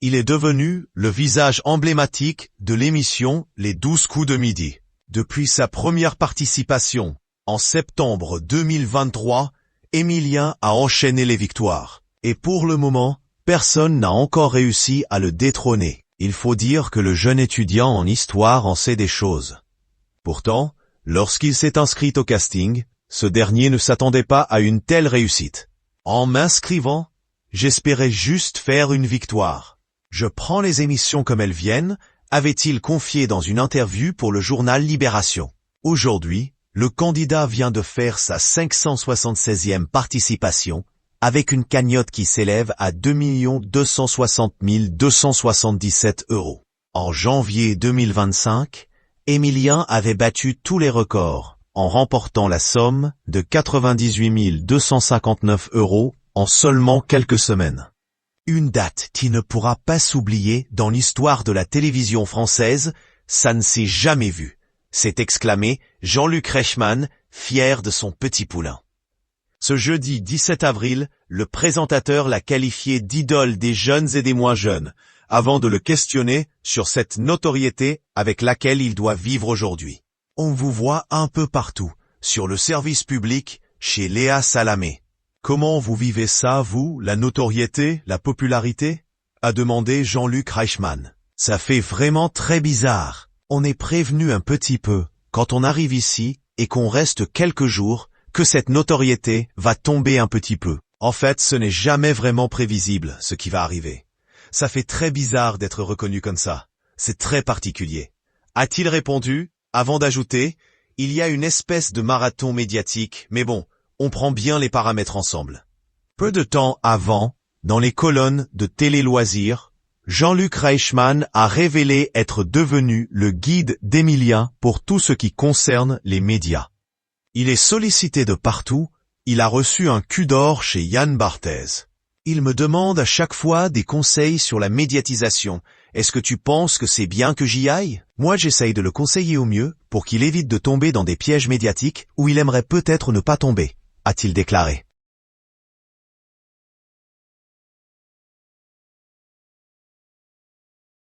Il est devenu le visage emblématique de l'émission Les 12 coups de midi. Depuis sa première participation, en septembre 2023, Émilien a enchaîné les victoires. Et pour le moment, personne n'a encore réussi à le détrôner. Il faut dire que le jeune étudiant en histoire en sait des choses. Pourtant, lorsqu'il s'est inscrit au casting, ce dernier ne s'attendait pas à une telle réussite. En m'inscrivant, j'espérais juste faire une victoire. Je prends les émissions comme elles viennent, avait-il confié dans une interview pour le journal Libération. Aujourd'hui, le candidat vient de faire sa 576e participation, avec une cagnotte qui s'élève à 2 260 277 €. En janvier 2025, Émilien avait battu tous les records, en remportant la somme de 98 259 € en seulement quelques semaines. Une date qui ne pourra pas s'oublier dans l'histoire de la télévision française, ça ne s'est jamais vu, s'est exclamé Jean-Luc Reichmann, fier de son petit poulain. Ce jeudi 17 avril, le présentateur l'a qualifié d'idole des jeunes et des moins jeunes, avant de le questionner sur cette notoriété avec laquelle il doit vivre aujourd'hui. On vous voit un peu partout, sur le service public, chez Léa Salamé. Comment vous vivez ça, vous, la notoriété, la popularité? A demandé Jean-Luc Reichmann. Ça fait vraiment très bizarre. On est prévenu un petit peu, quand on arrive ici, et qu'on reste quelques jours, que cette notoriété va tomber un petit peu. En fait, ce n'est jamais vraiment prévisible, ce qui va arriver. Ça fait très bizarre d'être reconnu comme ça. C'est très particulier. A-t-il répondu, avant d'ajouter, il y a une espèce de marathon médiatique, mais bon, on prend bien les paramètres ensemble. Peu de temps avant, dans les colonnes de Télé Loisirs, Jean-Luc Reichmann a révélé être devenu le guide d'Émilien pour tout ce qui concerne les médias. Il est sollicité de partout, il a reçu un cul d'or chez Yann Barthès. Il me demande à chaque fois des conseils sur la médiatisation. Est-ce que tu penses que c'est bien que j'y aille? Moi j'essaye de le conseiller au mieux pour qu'il évite de tomber dans des pièges médiatiques où il aimerait peut-être ne pas tomber, a-t-il déclaré.